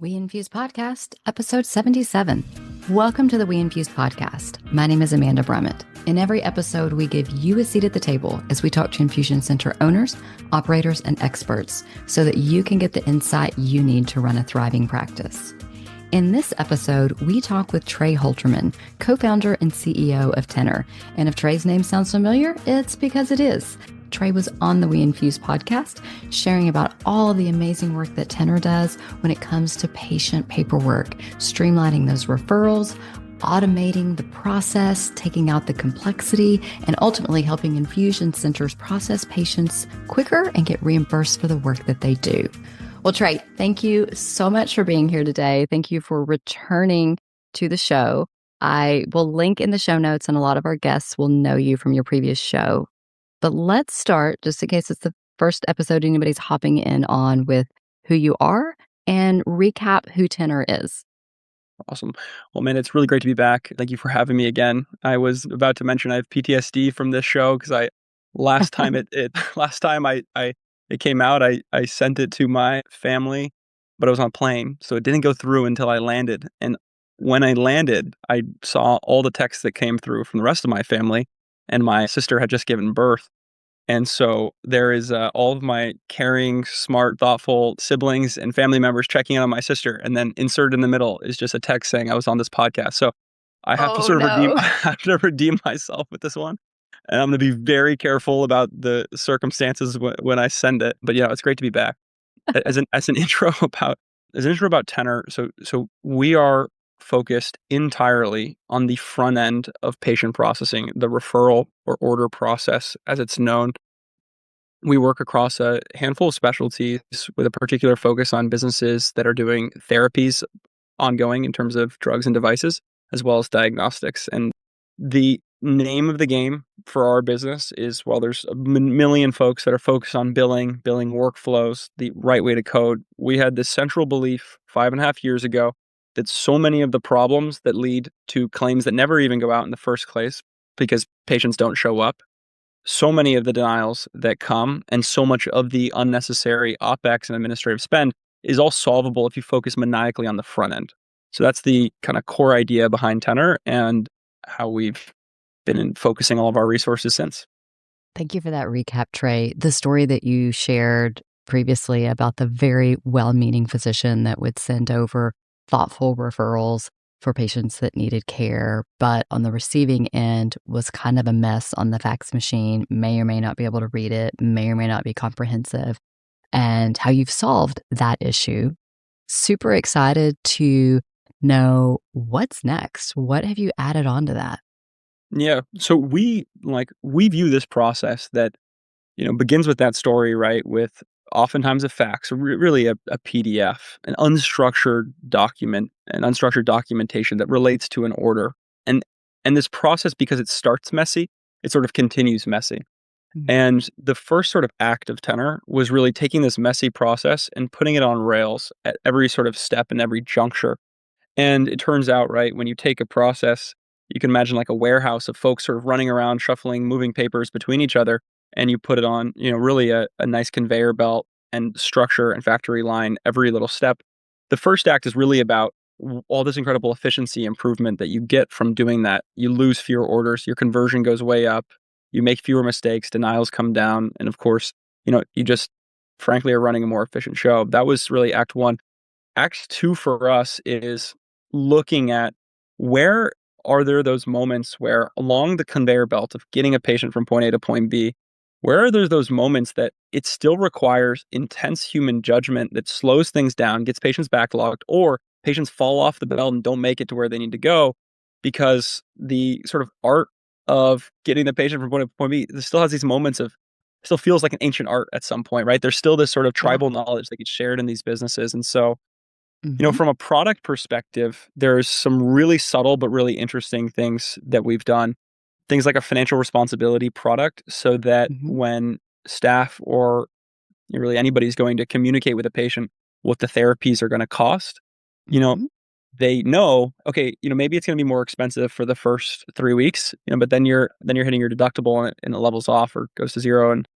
WeInfuse Podcast, episode 77. Welcome to the WeInfuse Podcast. My name is Amanda Brummett. In every episode, we give you a seat at the table as we talk to infusion center owners, operators, and experts so that you can get the insight you need to run a thriving practice. In this episode, we talk with Trey Holterman, co-founder and CEO of Tennr. And if Trey's name sounds familiar, it's because it is. Trey was on the WeInfuse podcast, sharing about all the amazing work that Tennr does when it comes to patient paperwork, streamlining those referrals, automating the process, taking out the complexity, and ultimately helping infusion centers process patients quicker and get reimbursed for the work that they do. Well, Trey, thank you so much for being here today. Thank you for returning to the show. I will link in the show notes, and a lot of our guests will know you from your previous show. But let's start, just in case it's the first episode anybody's hopping in on, with who you are and recap who Tennr is. Awesome. Well, man, it's really great to be back. Thank you for having me again. I was about to mention I have PTSD from this show because last time it came out, I sent it to my family, but I was on a plane, so it didn't go through until I landed. And when I landed, I saw all the texts that came through from the rest of my family. And my sister had just given birth. And so there is all of my caring, smart, thoughtful siblings and family members checking in on my sister. And then inserted in the middle is just a text saying I was on this podcast. So I have to sort of I have to redeem myself with this one. And I'm going to be very careful about the circumstances when I send it. But yeah, it's great to be back. As an intro about Tennr. So we are focused entirely on the front end of patient processing, the referral or order process, as it's known. We work across a handful of specialties with a particular focus on businesses that are doing therapies ongoing in terms of drugs and devices, as well as diagnostics. And the name of the game for our business is, well, there's a million folks that are focused on billing workflows, the right way to code. We had this central belief 5.5 years ago that so many of the problems that lead to claims that never even go out in the first place because patients don't show up, so many of the denials that come, and so much of the unnecessary OpEx and administrative spend is all solvable if you focus maniacally on the front end. So that's the kind of core idea behind Tennr and how we've been focusing all of our resources since. Thank you for that recap, Trey. The story that you shared previously about the very well-meaning physician that would send over thoughtful referrals for patients that needed care, but on the receiving end was kind of a mess on the fax machine, may or may not be able to read it, may or may not be comprehensive, and how you've solved that issue. Super excited to know what's next. What have you added on to that? Yeah. So we view this process that, begins with that story, right? With oftentimes a fax, really a PDF, an unstructured document, an unstructured documentation that relates to an order. And this process, because it starts messy, it sort of continues messy. Mm-hmm. And the first sort of act of Tennr was really taking this messy process and putting it on rails at every sort of step and every juncture. And it turns out, right, when you take a process, you can imagine like a warehouse of folks sort of running around, shuffling, moving papers between each other, and you put it on, really a nice conveyor belt and structure and factory line every little step. The first act is really about all this incredible efficiency improvement that you get from doing that. You lose fewer orders, your conversion goes way up, you make fewer mistakes, denials come down, and of course, you just frankly are running a more efficient show. That was really act one. Act two for us is looking at where are there those moments where along the conveyor belt of getting a patient from point A to point B, where are there those moments that it still requires intense human judgment that slows things down, gets patients backlogged, or patients fall off the belt and don't make it to where they need to go because the sort of art of getting the patient from point A to point B, it still has these moments of, still feels like an ancient art at some point, right? There's still this sort of tribal knowledge that gets shared in these businesses. And so, from a product perspective, there's some really subtle but really interesting things that we've done. Things like a financial responsibility product so that when staff or really anybody's going to communicate with a patient what the therapies are going to cost, they know, okay, maybe it's going to be more expensive for the first 3 weeks, but then you're hitting your deductible and it levels off or goes to zero. And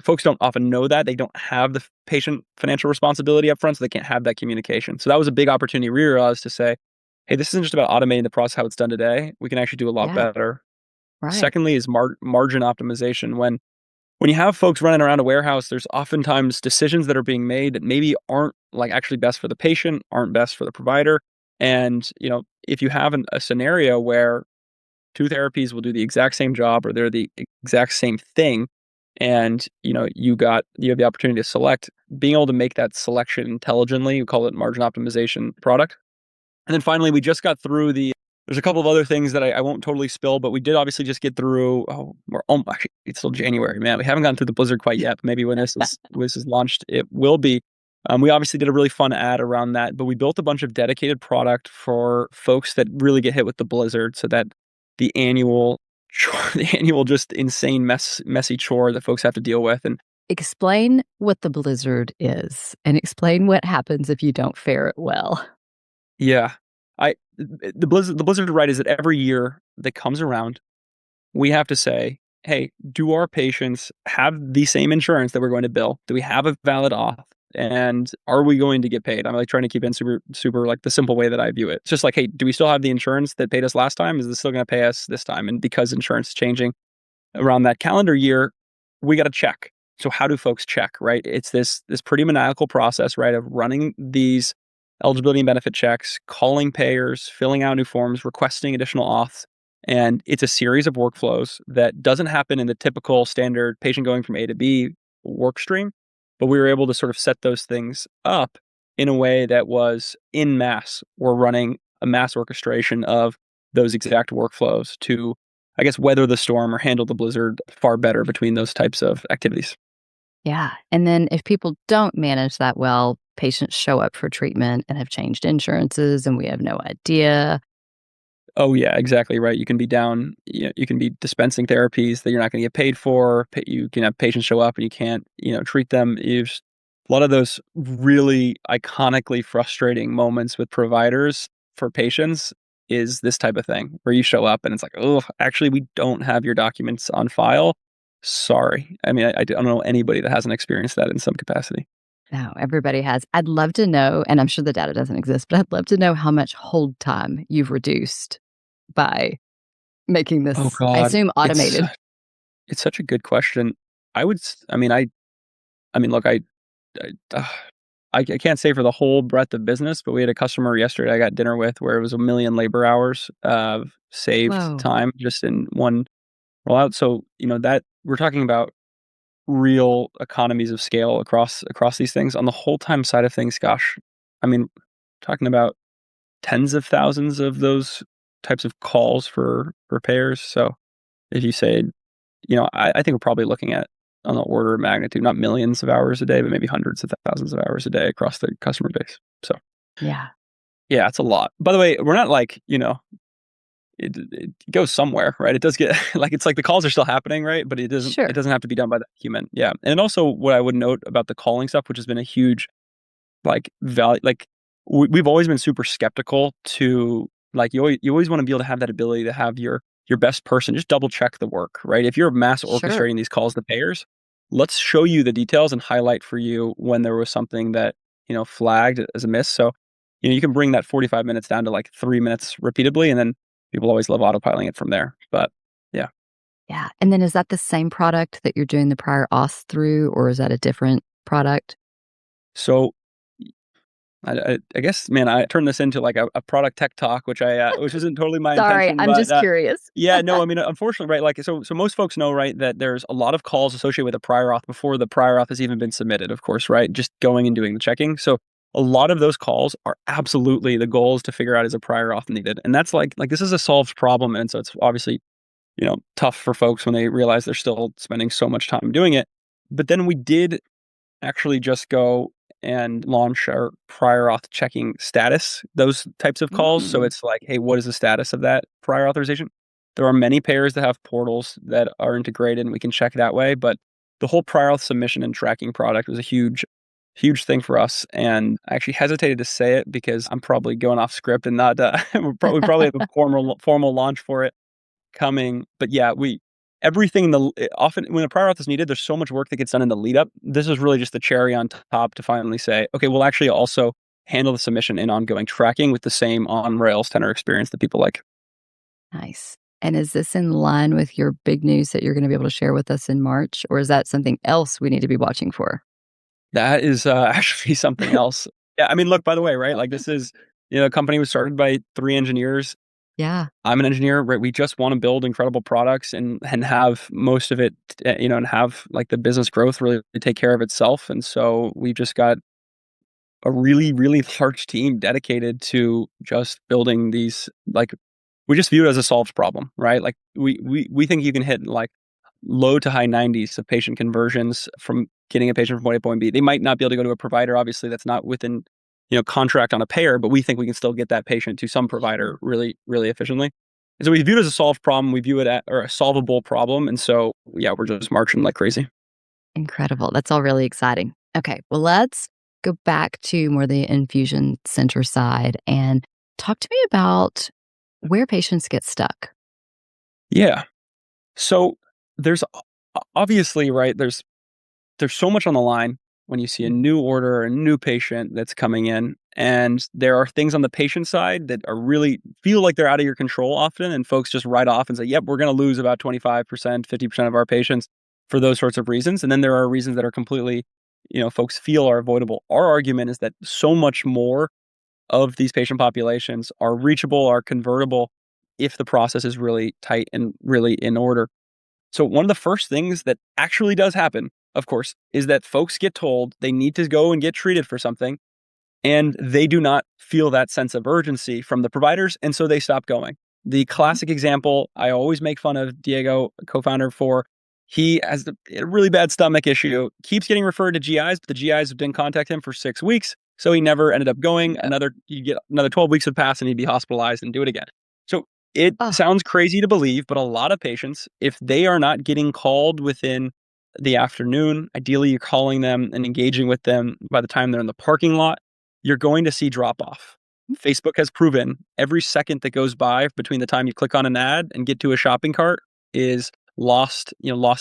folks don't often know that. They don't have the patient financial responsibility up front, so they can't have that communication. So that was a big opportunity we realized to say, hey, this isn't just about automating the process how it's done today. We can actually do a lot Yeah. better. Right. Secondly is margin optimization. When you have folks running around a warehouse, there's oftentimes decisions that are being made that maybe aren't like actually best for the patient, aren't best for the provider. And, if you have a scenario where two therapies will do the exact same job or they're the exact same thing, and, you have the opportunity to select, being able to make that selection intelligently, we call it margin optimization product. And then finally, we just got through there's a couple of other things that I won't totally spill, but we did obviously just get through, actually, it's still January, man. We haven't gotten through the blizzard quite yet. Maybe when this is launched, it will be. We obviously did a really fun ad around that, but we built a bunch of dedicated product for folks that really get hit with the blizzard, so that the annual chore, the annual just insane messy chore that folks have to deal with. And Explain what the blizzard is and explain what happens if you don't fare it well. yeah, the blizzard right is that every year that comes around, we have to say, hey, do our patients have the same insurance that we're going to bill? Do we have a valid auth? And are we going to get paid? I'm like trying to keep it in super, super like the simple way that I view it. It's just like, hey, do we still have the insurance that paid us last time? Is this still going to pay us this time? And because insurance is changing around that calendar year, we got to check. So how do folks check, right? It's this pretty maniacal process, right, of running these eligibility and benefit checks, calling payers, filling out new forms, requesting additional auths. And it's a series of workflows that doesn't happen in the typical standard patient going from A to B work stream, but we were able to sort of set those things up in a way that was in mass. We're running a mass orchestration of those exact workflows to, I guess, weather the storm or handle the blizzard far better between those types of activities. Yeah. And then if people don't manage that well, patients show up for treatment and have changed insurances and we have no idea. Oh yeah, exactly right. You can be down, you can be dispensing therapies that you're not going to get paid for. You can have patients show up and you can't, treat them. A lot of those really iconically frustrating moments with providers for patients is this type of thing where you show up and it's like, oh, actually, we don't have your documents on file. Sorry. I mean, I don't know anybody that hasn't experienced that in some capacity. No, everybody has. I'd love to know, and I'm sure the data doesn't exist, but I'd love to know how much hold time you've reduced by making Oh this, I God, assume, automated. it's such a good question. I mean, look, I, uh, I can't say for the whole breadth of business, but we had a customer yesterday I got dinner with where it was 1 million labor hours of saved Whoa. time just in one rollout. So, that we're talking about real economies of scale across these things. On the whole time side of things, gosh, I mean, talking about tens of thousands of those types of calls for repairs. So if you say, I think we're probably looking at on the order of magnitude, not millions of hours a day, but maybe hundreds of thousands of hours a day across the customer base. So Yeah. yeah, it's a lot. By the way, we're not like, it goes somewhere, right? It does get like it's like the calls are still happening, right? But it Sure. doesn't have to be done by the human. Yeah. And also what I would note about the calling stuff, which has been a huge like value, like we've always been super skeptical to like you always want to be able to have that ability to have your best person just double check the work, right? If you're mass Sure. orchestrating these calls to payers, let's show you the details and highlight for you when there was something that flagged as a miss. So you can bring that 45 minutes down to like 3 minutes repeatedly, and then people always love autopiling it from there. But yeah. Yeah. And then is that the same product that you're doing the prior auth through, or is that a different product? So I guess, man, I turned this into like a product tech talk, which isn't totally my Sorry, intention, I'm but just curious. yeah, no, I mean, unfortunately, right? Like, so most folks know, right, that there's a lot of calls associated with a prior auth before the prior auth has even been submitted, of course, right? Just going and doing the checking. So a lot of those calls are absolutely the goal is to figure out is a prior auth needed, and that's like this is a solved problem, and so it's obviously tough for folks when they realize they're still spending so much time doing it. But then we did actually just go and launch our prior auth checking status, those types of calls. So Mm. it's like, hey, what is the status of that prior authorization? There are many payers that have portals that are integrated and we can check that way. But the whole prior auth submission and tracking product was a huge, huge thing for us. And I actually hesitated to say it because I'm probably going off script and not, we probably have a formal launch for it coming. But yeah, everything, often when a prior auth is needed, there's so much work that gets done in the lead up. This is really just the cherry on top to finally say, okay, we'll actually also handle the submission and ongoing tracking with the same on Rails Tennr experience that people like. Nice. And is this in line with your big news that you're going to be able to share with us in March? Or is that something else we need to be watching for? That is actually something else. Yeah, I mean, look, by the way, right? Like this is, a company was started by 3 engineers. Yeah. I'm an engineer, right? We just want to build incredible products and have most of it, and have like the business growth really take care of itself. And so we've just got a really, really large team dedicated to just building these, like, we just view it as a solved problem, right? Like we think you can hit like low to high 90s of patient conversions from getting a patient from point A to point B. They might not be able to go to a provider, obviously that's not within, contract on a payer, but we think we can still get that patient to some provider really, really efficiently. And so we view it as a solved problem. We view it or a solvable problem. And so, yeah, we're just marching like crazy. Incredible. That's all really exciting. Okay. Well, let's go back to more the infusion center side and talk to me about where patients get stuck. Yeah. So there's obviously, right, there's so much on the line when you see a new order or a new patient that's coming in. And there are things on the patient side that are really feel like they're out of your control often. And folks just write off and say, yep, we're going to lose about 25%, 50% of our patients for those sorts of reasons. And then there are reasons that are completely, folks feel are avoidable. Our argument is that so much more of these patient populations are reachable, are convertible if the process is really tight and really in order. So one of the first things that actually does happen, of course, is that folks get told they need to go and get treated for something, and they do not feel that sense of urgency from the providers, and so they stop going. The classic example I always make fun of Diego, co-founder, for, he has a really bad stomach issue, keeps getting referred to GIs, but the GIs didn't contact him for 6 weeks, so he never ended up going. You get another 12 weeks would pass and he'd be hospitalized and do it again. So it sounds crazy to believe, but a lot of patients, if they are not getting called within the afternoon, ideally you're calling them and engaging with them by the time they're in the parking lot, you're going to see drop off. Facebook has proven every second that goes by between the time you click on an ad and get to a shopping cart is lost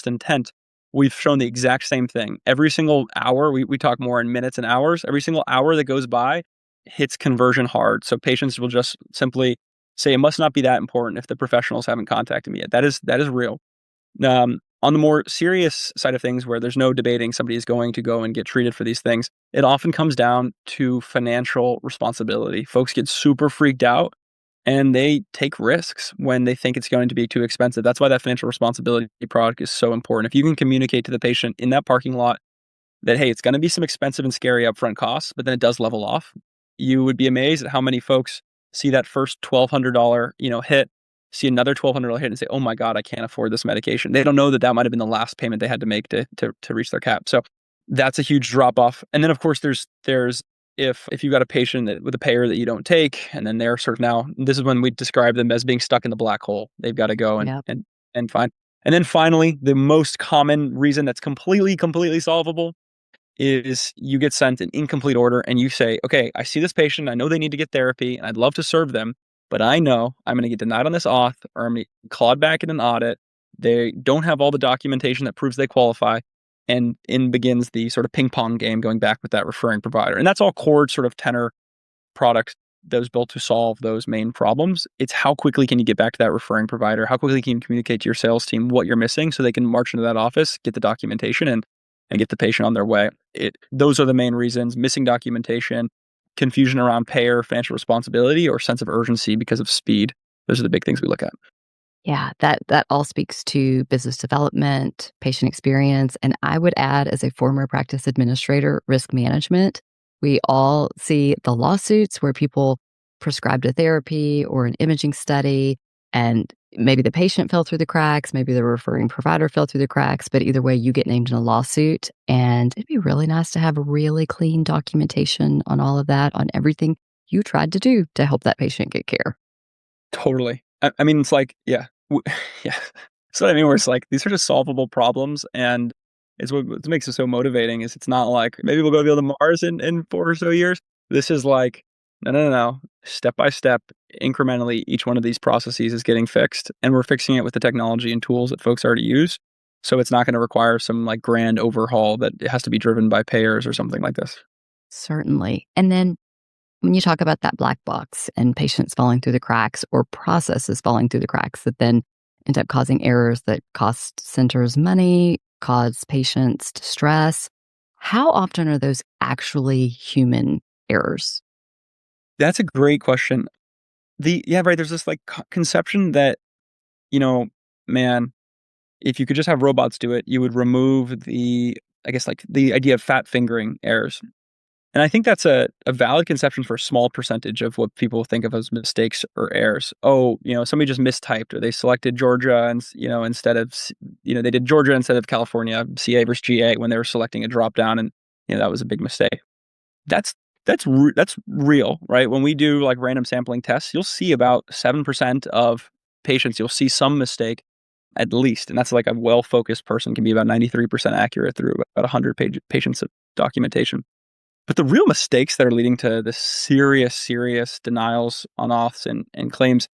intent. We've shown the exact same thing. Every single hour, we talk more in minutes and hours, every single hour that goes by hits conversion hard. So patients will just simply say it must not be that important if the professionals haven't contacted me yet. That is real. On the more serious side of things, where there's no debating somebody is going to go and get treated for these things, it often comes down to financial responsibility. Folks get super freaked out and they take risks when they think it's going to be too expensive. That's why that financial responsibility product is so important. If you can communicate to the patient in that parking lot that, hey, it's going to be some expensive and scary upfront costs, but then it does level off, you would be amazed at how many folks see that first $1,200, hit, see another $1,200 hit and say, oh my God, I can't afford this medication. They don't know that might have been the last payment they had to make to reach their cap. So that's a huge drop off. And then of course there's if you've got a patient with a payer that you don't take, and then they're sort of, now this is when we describe them as being stuck in the black hole. They've got to go and find. And then finally, the most common reason that's completely solvable is you get sent an incomplete order and you say, okay, I see this patient, I know they need to get therapy and I'd love to serve them, but I know I'm going to get denied on this auth, or I'm going to get clawed back in an audit. They don't have all the documentation that proves they qualify. And in begins the sort of ping pong game going back with that referring provider. And that's all core sort of Tennr product that was built to solve those main problems. It's how quickly can you get back to that referring provider? How quickly can you communicate to your sales team what you're missing so they can march into that office, get the documentation, and get the patient on their way. Those are the main reasons: missing documentation, confusion around payer, financial responsibility, or sense of urgency because of speed. Those are the big things we look at. Yeah, that all speaks to business development, patient experience, and I would add, as a former practice administrator, risk management. We all see the lawsuits where people prescribed a therapy or an imaging study, and maybe the patient fell through the cracks, maybe the referring provider fell through the cracks, but either way, you get named in a lawsuit. And it'd be really nice to have really clean documentation on all of that, on everything you tried to do to help that patient get care. Totally. I mean, it's like, yeah. Yeah. So I mean, where it's like, these are just solvable problems. And it's what makes it so motivating is it's not like, maybe we'll go to Mars in 4 or so years. This is like, No. Step by step, incrementally, each one of these processes is getting fixed, and we're fixing it with the technology and tools that folks already use. So it's not going to require some like grand overhaul that it has to be driven by payers or something like this. Certainly. And then when you talk about that black box and patients falling through the cracks or processes falling through the cracks that then end up causing errors that cost centers money, cause patients distress, how often are those actually human errors? That's a great question. Yeah, right. There's this like conception that, you know, man, if you could just have robots do it, you would remove I guess, like the idea of fat fingering errors. And I think that's a valid conception for a small percentage of what people think of as mistakes or errors. Oh, somebody just mistyped, or they selected Georgia and, instead of, they did Georgia instead of California, CA versus GA when they were selecting a drop down. And, that was a big mistake. That's real, right? When we do like random sampling tests, you'll see about 7% of patients, you'll see some mistake at least. And that's like a well-focused person can be about 93% accurate through about 100 patients of documentation. But the real mistakes that are leading to the serious denials on auths and claims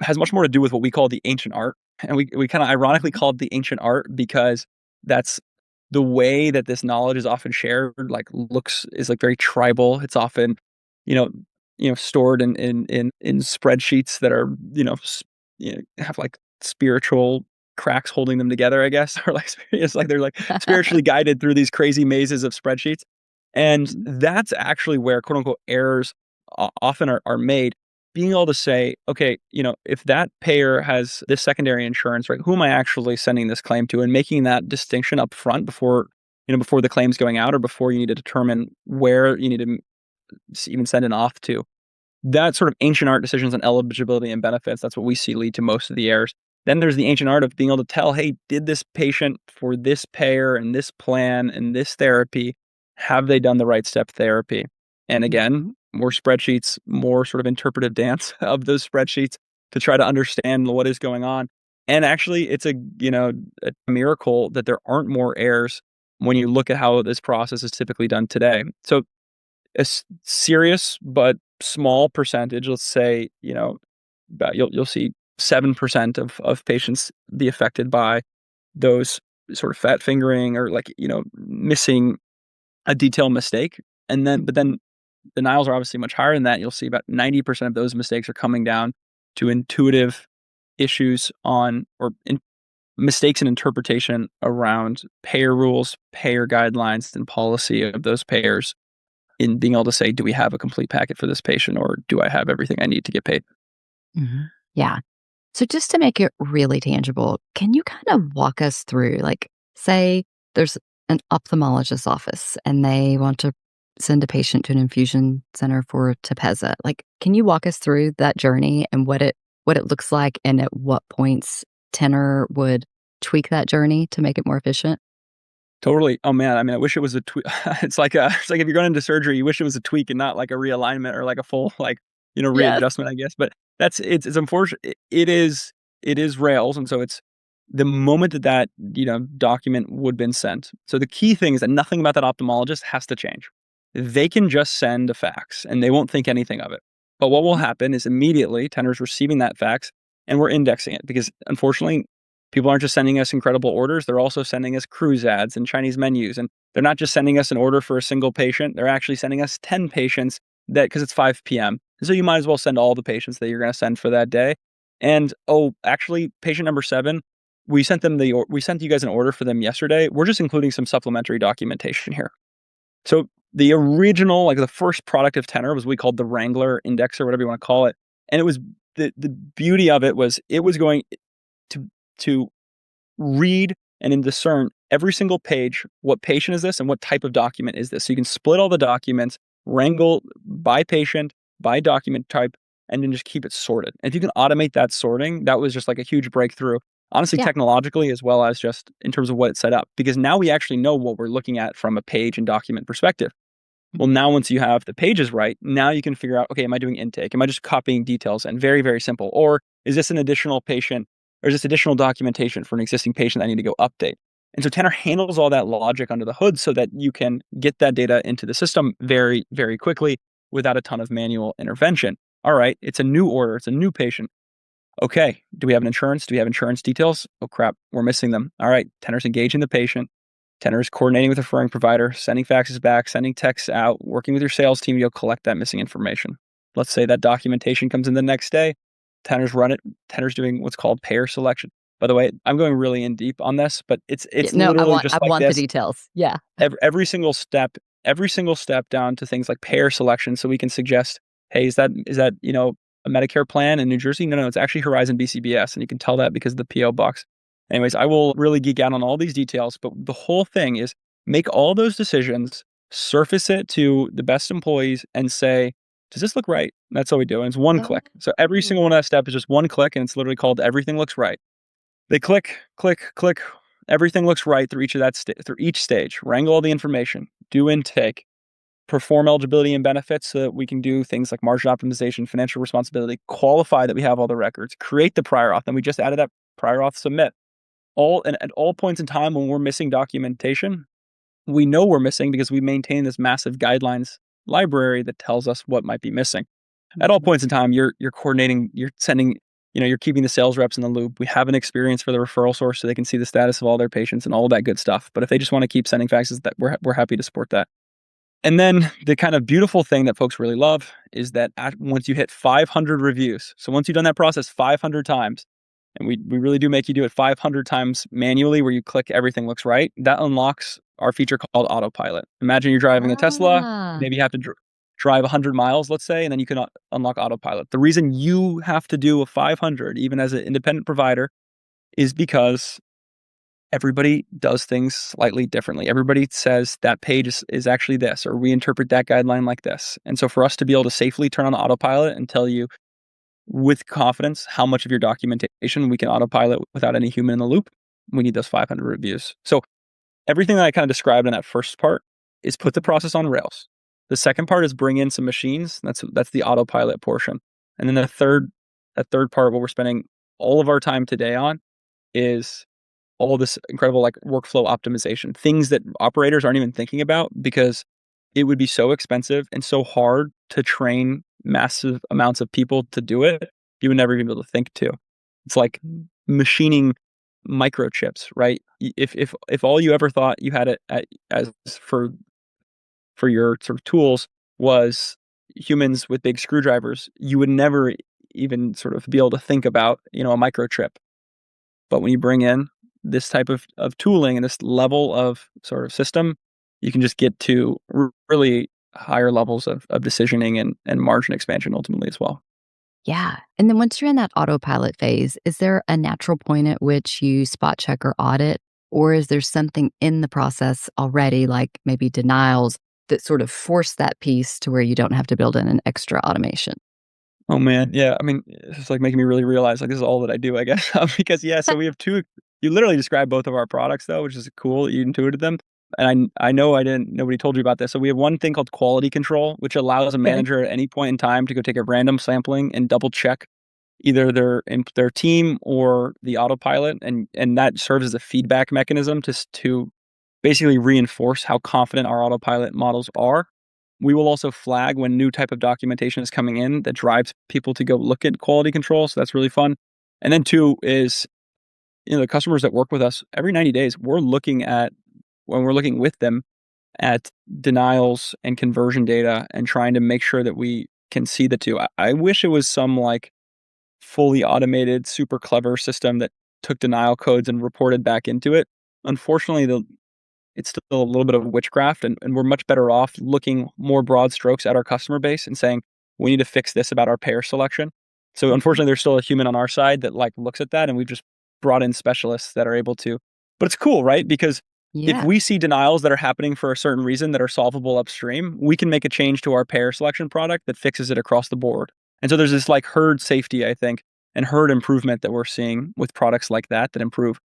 has much more to do with what we call the ancient art. And we kind of ironically call it the ancient art because that's the way that this knowledge is often shared, is like very tribal. It's often, stored in spreadsheets that are, have like spiritual cracks holding them together, I guess, or like it's like they're like spiritually guided through these crazy mazes of spreadsheets. And that's actually where quote unquote errors often are made. Being able to say, okay, if that payer has this secondary insurance, right, who am I actually sending this claim to? And making that distinction up front before the claim's going out or before you need to determine where you need to even send an auth to. That sort of ancient art decisions on eligibility and benefits, that's what we see lead to most of the errors. Then there's the ancient art of being able to tell, hey, did this patient for this payer and this plan and this therapy, have they done the right step therapy? And again, more spreadsheets, more sort of interpretive dance of those spreadsheets to try to understand what is going on. And actually, it's a miracle that there aren't more errors when you look at how this process is typically done today. So a serious but small percentage, let's say, about you'll see 7% of patients be affected by those sort of fat fingering or missing a detailed mistake. But then denials are obviously much higher than that. You'll see about 90% of those mistakes are coming down to intuitive issues mistakes in interpretation around payer rules, payer guidelines, and policy of those payers in being able to say, do we have a complete packet for this patient or do I have everything I need to get paid? Mm-hmm. Yeah. So just to make it really tangible, can you kind of walk us through, like, say there's an ophthalmologist's office and they want to send a patient to an infusion center for Tepezza. Like, can you walk us through that journey and what it looks like and at what points Tennr would tweak that journey to make it more efficient? Totally. Oh man, I mean, I wish it was a tweak. It's like if you're going into surgery, you wish it was a tweak and not like a realignment or like a full Yes. readjustment, I guess. But it's unfortunate. It is Rails, and so it's the moment that document would have been sent. So the key thing is that nothing about that ophthalmologist has to change. They can just send a fax, and they won't think anything of it. But what will happen is immediately Tennr's receiving that fax, and we're indexing it because unfortunately, people aren't just sending us incredible orders, they're also sending us cruise ads and Chinese menus. And they're not just sending us an order for a single patient, they're actually sending us 10 patients because it's 5 p.m. And so you might as well send all the patients that you're going to send for that day. And actually, patient number 7, we sent you guys an order for them yesterday. We're just including some supplementary documentation here. So the original, the first product of Tennr was we called the Wrangler Index or whatever you want to call it. And it was the beauty of it was it was going to read and then discern every single page, what patient is this and what type of document is this. So you can split all the documents, wrangle by patient, by document type, and then just keep it sorted. And if you can automate that sorting, that was just like a huge breakthrough, honestly, technologically, as well as just in terms of what it's set up. Because now we actually know what we're looking at from a page and document perspective. Well, now once you have the pages right, now you can figure out, okay, am I doing intake? Am I just copying details? And very, very simple. Or is this an additional patient? Or is this additional documentation for an existing patient that I need to go update? And so Tennr handles all that logic under the hood so that you can get that data into the system very, very quickly. without a ton of manual intervention. All right, it's a new order. It's a new patient. Okay, do we have an insurance? Do we have insurance details? Oh crap, we're missing them. All right, Tennr's engaging the patient. Tennr's coordinating with the referring provider, sending faxes back, sending texts out, working with your sales team to go collect that missing information. Let's say that documentation comes in the next day. Tennr's run it. Tennr's doing what's called payer selection. By the way, I'm going really in deep on this, but it's No, literally I just like want the this. details. Yeah. Every single step down to things like payer selection, so we can suggest, hey, is that a Medicare plan in New Jersey? No, it's actually Horizon BCBS, and you can tell that because of the PO box. Anyways, I will really geek out on all these details, but the whole thing is make all those decisions, surface it to the best employees, and say, does this look right? That's all we do, and it's one click. So every single one of that step is just one click, and it's literally called everything looks right. They click, click, click. Everything looks right through each stage. Wrangle all the information, do intake, perform eligibility and benefits so that we can do things like margin optimization, financial responsibility, qualify that we have all the records, create the prior auth, and we just added that prior auth submit. At all points in time when we're missing documentation, we know we're missing because we maintain this massive guidelines library that tells us what might be missing. At all points in time, you're coordinating, you're sending, you're keeping the sales reps in the loop. We have an experience for the referral source so they can see the status of all their patients and all of that good stuff. But if they just want to keep sending faxes, that we're happy to support that. And then the kind of beautiful thing that folks really love is that once you hit 500 reviews, so once you've done that process 500 times, and we really do make you do it 500 times manually where you click everything looks right, that unlocks our feature called autopilot. Imagine you're driving a Tesla, maybe you have to drive 100 miles, let's say, and then you can unlock autopilot. The reason you have to do a 500, even as an independent provider, is because everybody does things slightly differently. Everybody says that page is actually this, or we interpret that guideline like this. And so for us to be able to safely turn on autopilot and tell you with confidence how much of your documentation we can autopilot without any human in the loop, we need those 500 reviews. So everything that I kind of described in that first part is put the process on rails. The second part is bring in some machines. That's the autopilot portion. And then the third part, what we're spending all of our time today on, is all this incredible like workflow optimization, things that operators aren't even thinking about because it would be so expensive and so hard to train massive amounts of people to do it. You would never even be able to think to. It's like machining microchips, right? If all you ever thought you had it as for your sort of tools was humans with big screwdrivers, you would never even sort of be able to think about, a microchip. But when you bring in this type of tooling and this level of sort of system, you can just get to really higher levels of decisioning and margin expansion ultimately as well. Yeah. And then once you're in that autopilot phase, is there a natural point at which you spot check or audit? Or is there something in the process already, like maybe denials, that sort of force that piece to where you don't have to build in an extra automation? Oh man, yeah. I mean, it's like making me really realize like this is all that I do, I guess. Because so we have two. You literally described both of our products though, which is cool that you intuited them. And I know nobody told you about this. So we have one thing called quality control, which allows a manager at any point in time to go take a random sampling and double check either their team or the autopilot, and that serves as a feedback mechanism to basically reinforce how confident our autopilot models are. We will also flag when new type of documentation is coming in that drives people to go look at quality control. So that's really fun. And then two is, the customers that work with us every 90 days, when we're looking with them at denials and conversion data and trying to make sure that we can see the two. I wish it was some like fully automated, super clever system that took denial codes and reported back into it. Unfortunately, it's still a little bit of witchcraft, and we're much better off looking more broad strokes at our customer base and saying, we need to fix this about our payer selection. So unfortunately, there's still a human on our side that like looks at that, and we've just brought in specialists that are able to. But it's cool, right? Because if we see denials that are happening for a certain reason that are solvable upstream, we can make a change to our payer selection product that fixes it across the board. And so there's this like herd safety, I think, and herd improvement that we're seeing with products like that improve.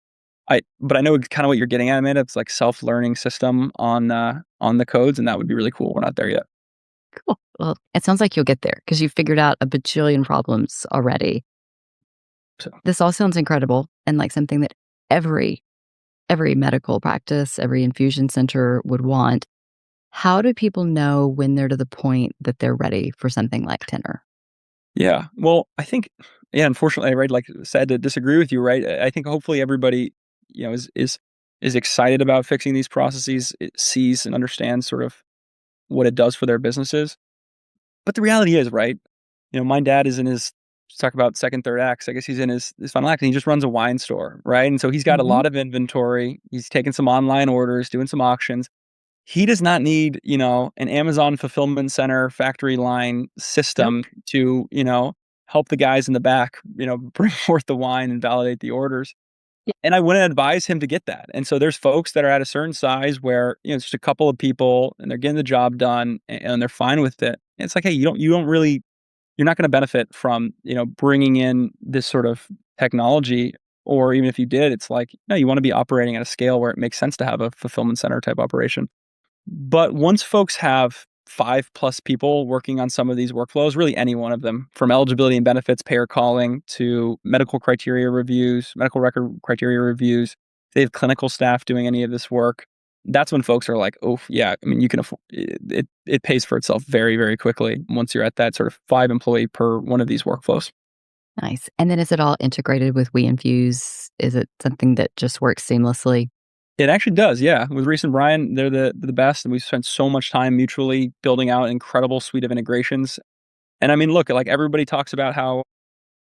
But I know kind of what you're getting at, Amanda. It's like self-learning system on the codes, and that would be really cool. We're not there yet. Cool. Well, it sounds like you'll get there because you've figured out a bajillion problems already. So this all sounds incredible and like something that every medical practice, every infusion center would want. How do people know when they're to the point that they're ready for something like Tennr? Yeah. Well, I think, unfortunately, right, like sad to disagree with you, right? I think hopefully everybody, is excited about fixing these processes. It sees and understands sort of what it does for their businesses. But the reality is, right, my dad is in his, talk about second, third acts. I guess he's in his final act and he just runs a wine store, right? And so he's got a lot of inventory. He's taking some online orders, doing some auctions. He does not need, an Amazon fulfillment center factory line system Nope. to, help the guys in the back, bring forth the wine and validate the orders. Yeah. And I wouldn't advise him to get that. And so there's folks that are at a certain size where, it's just a couple of people and they're getting the job done and they're fine with it. And it's like, hey, you're not going to benefit from, bringing in this sort of technology. Or even if you did, it's like, no, you want to be operating at a scale where it makes sense to have a fulfillment center type operation. But once folks have 5+ people working on some of these workflows, really any one of them, from eligibility and benefits, payer calling, to medical criteria reviews, medical record criteria reviews, they have clinical staff doing any of this work. That's when folks are like, oh, yeah, I mean, you can afford it. It pays for itself very, very quickly once you're at that sort of 5 employee per one of these workflows. Nice. And then is it all integrated with WeInfuse? Is it something that just works seamlessly? It actually does, yeah. With Reese and Brian, they're the best, and we've spent so much time mutually building out an incredible suite of integrations. And I mean, look, like everybody talks about how,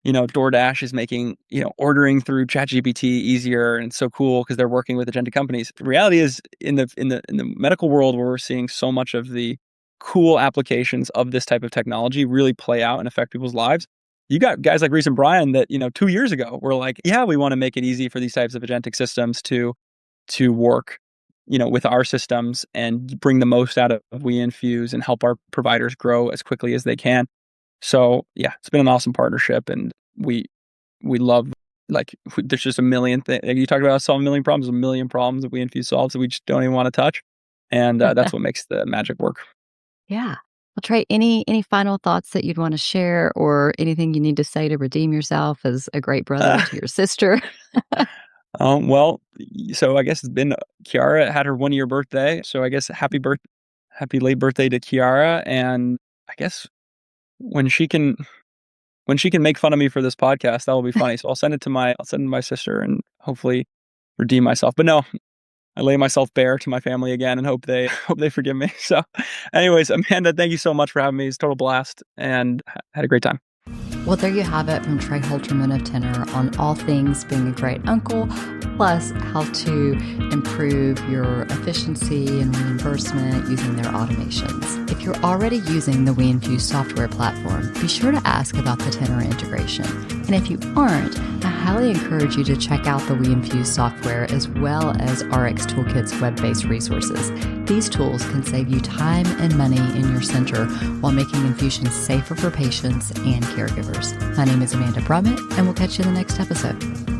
DoorDash is making, ordering through ChatGPT easier, and it's so cool because they're working with agentic companies. The reality is, in the medical world, where we're seeing so much of the cool applications of this type of technology really play out and affect people's lives. You got guys like Reese and Brian that 2 years ago were like, yeah, we want to make it easy for these types of agentic systems to work, with our systems and bring the most out of WeInfuse and help our providers grow as quickly as they can. So yeah, it's been an awesome partnership, and we love, there's just a million things. You talked about solving a million problems, a million problems that WeInfuse solves that we just don't even want to touch. And that's what makes the magic work. Yeah. Well, Trey, any final thoughts that you'd want to share, or anything you need to say to redeem yourself as a great brother to your sister? Well, so I guess it's been, Kiara had her 1-year birthday. So I guess happy late birthday to Kiara. And I guess when she can make fun of me for this podcast, that will be funny. So I'll send it to my sister and hopefully redeem myself. But no, I lay myself bare to my family again and hope they forgive me. So anyways, Amanda, thank you so much for having me. It's a total blast and had a great time. Well, there you have it from Trey Holterman of Tennr on all things being a great uncle, plus how to improve your efficiency and reimbursement using their automations. If you're already using the WeInfuse software platform, be sure to ask about the Tennr integration. And if you aren't, I highly encourage you to check out the WeInfuse software as well as RX Toolkit's web-based resources. These tools can save you time and money in your center while making infusions safer for patients and caregivers. My name is Amanda Brummett, and we'll catch you in the next episode.